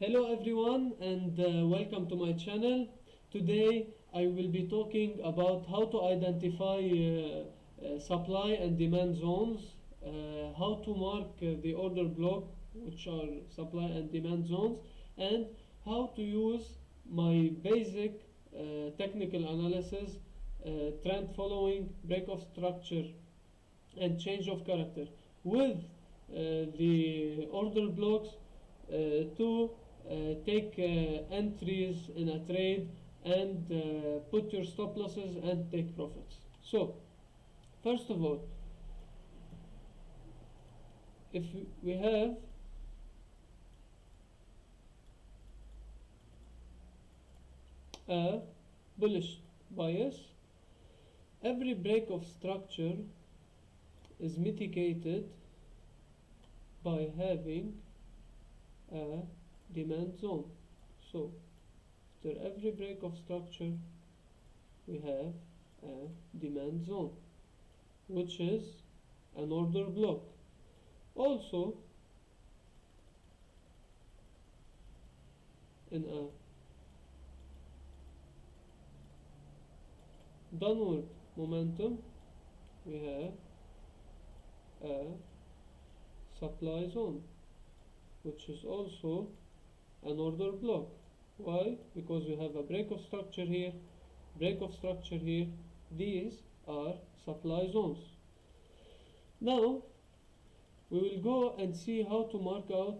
Hello everyone and welcome to my channel. Today I will be talking about how to identify supply and demand zones, how to mark the order block, which are supply and demand zones, and how to use my basic technical analysis, trend following, break of structure and change of character with the order blocks to take entries in a trade and put your stop losses and take profits. So, first of all, if we have a bullish bias, every break of structure is mitigated by having a demand zone. So after every break of structure we have a demand zone, which is an order block. Also in a downward momentum we have a supply zone, which is also an order block. Why? Because we have a break of structure here, break of structure here. These are supply zones. Now we will go and see how to mark out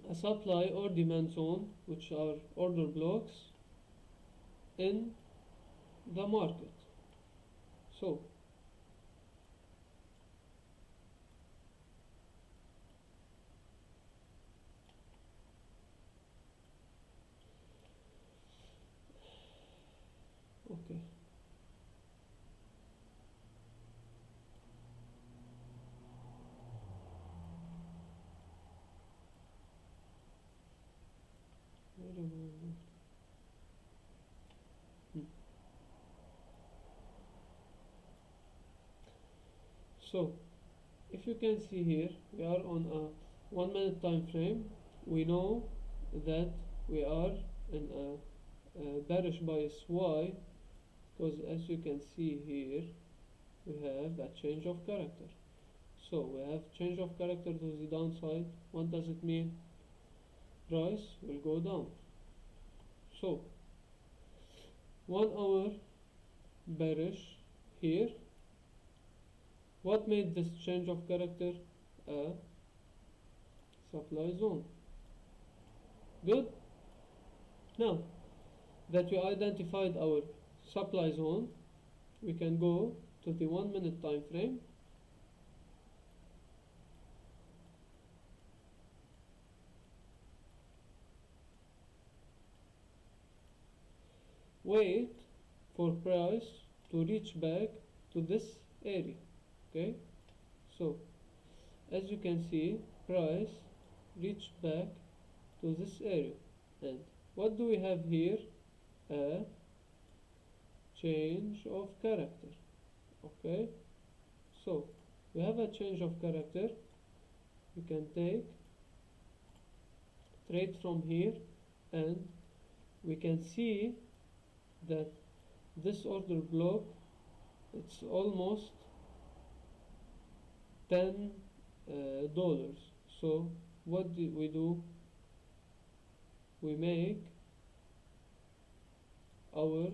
a supply or demand zone, which are order blocks in the market. So okay, so if you can see here, we are on a 1 minute time frame. We know that we are in a bearish bias. Why? Because as you can see here, we have a change of character. So we have change of character to the downside. What does it mean? Price will go down. So 1 hour bearish here. What made this change of character? A supply zone. Good. Now that we identified our supply zone, we can go to the 1 minute time frame. Wait for price to reach back to this area. Okay, so as you can see, price reached back to this area, and what do we have here? A change of character. Okay, so we have a change of character. You can take trade from here, and we can see that this order block, it's almost $10. So what do we do? We make our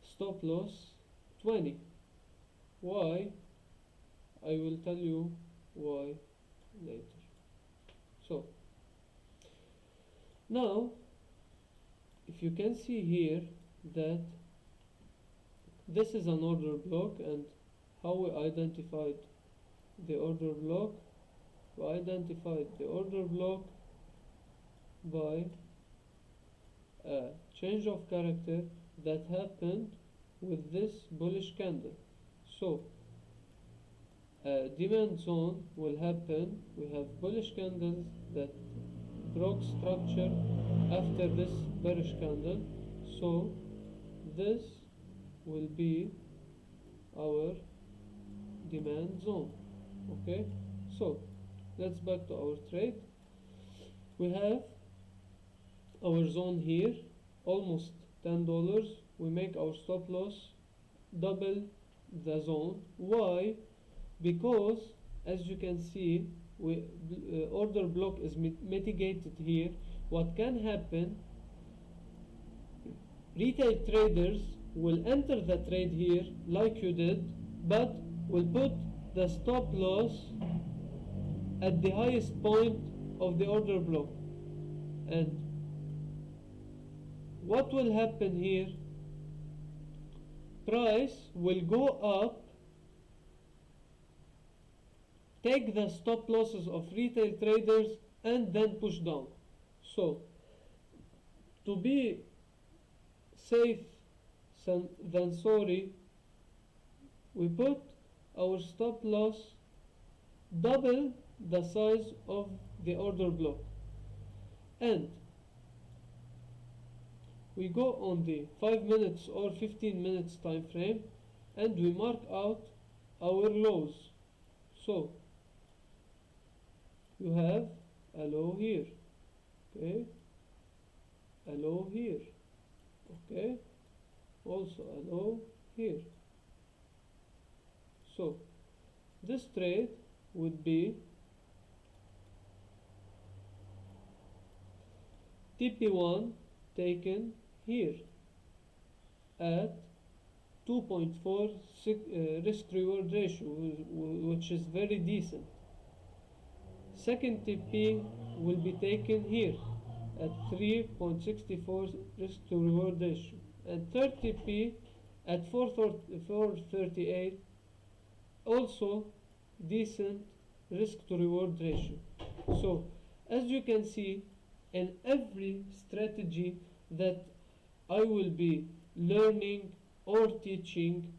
stop loss 20. Why? I will tell you why later. So now if you can see here that this is an order block, and how we identified the order block? We identified the order block by a change of character that happened with this bullish candle. So a demand zone will happen. We have bullish candles that broke structure after this bearish candle, so this will be our demand zone. Okay, so let's back to our trade. we have our zone here, almost $10. We make our stop loss double the zone. Why? Because as you can see, order block is mitigated here. What can happen, retail traders will enter the trade here like you did, but will put the stop loss at the highest point of the order block. And what will happen here, price will go up, take the stop losses of retail traders, and then push down. So to be safe than sorry, we put our stop loss double the size of the order block, and we go on the 5 minutes or 15 minutes time frame, and we mark out our lows. So you have a low here, okay, a low here, okay, also a low here. So this trade would be TP1 taken here at 2.4 risk reward ratio, which is very decent. Second TP will be taken here at 3.64 risk to reward ratio, and third TP at 438, also decent risk to reward ratio. So as you can see, in every strategy that I will be learning or teaching,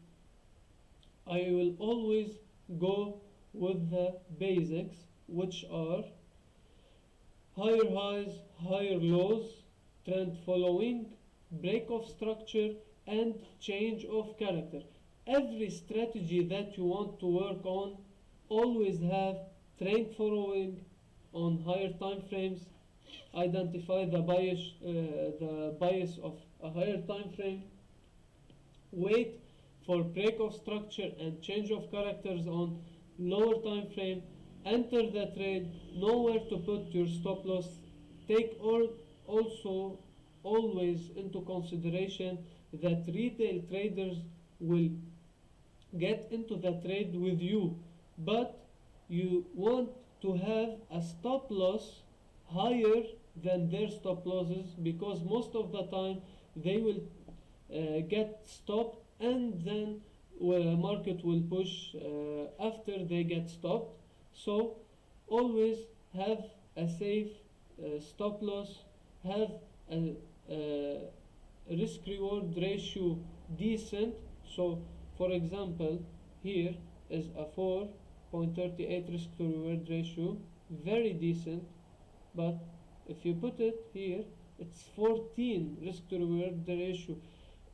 I will always go with the basics, which are higher highs, higher lows, trend following, break of structure, and change of character. Every strategy that you want to work on always have trend following on higher time frames, identify the bias of a higher time frame, wait for break of structure and change of characters on lower time frame, enter the trade, know where to put your stop loss. Take also always into consideration that retail traders will get into the trade with you, but you want to have a stop loss higher than their stop losses, because most of the time they will get stopped, and then market will push after they get stopped. So always have a safe stop loss, have a risk reward ratio decent. So for example, here is a 4.38 risk to reward ratio, very decent. But if you put it here, it's 14 risk to reward ratio.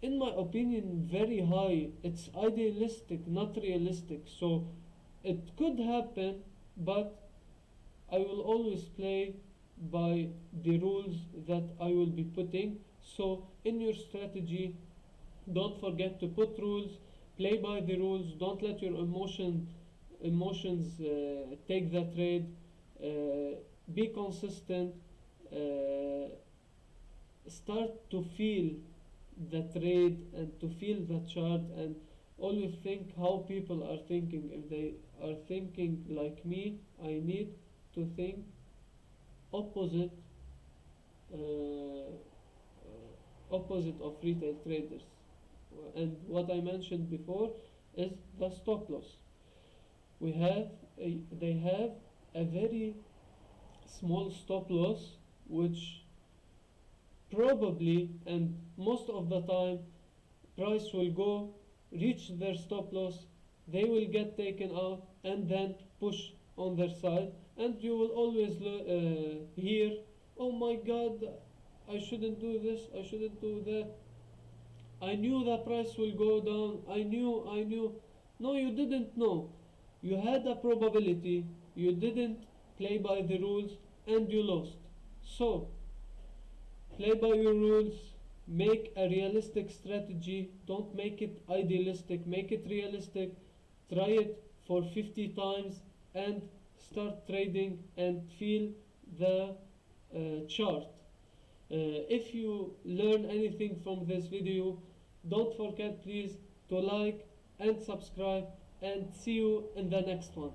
In my opinion, very high. It's idealistic, not realistic. So it could happen, but I will always play by the rules that I will be putting. So in your strategy, don't forget to put rules, play by the rules, don't let your emotions take the trade, be consistent, start to feel the trade and to feel the chart, and always think how people are thinking. If they are thinking like me, I need to think opposite opposite of retail traders. And what I mentioned before is the stop loss. They have a very small stop loss, which probably and most of the time price will go reach their stop loss, they will get taken out and then push on their side, and you will always hear, oh my god, I shouldn't do this, I shouldn't do that, I knew the price will go down, I knew. No, you didn't know. You had a probability, you didn't play by the rules, and you lost. So, play by your rules, make a realistic strategy, don't make it idealistic, make it realistic, try it for 50 times and start trading and feel the chart. If you learn anything from this video, don't forget please to like and subscribe, and see you in the next one.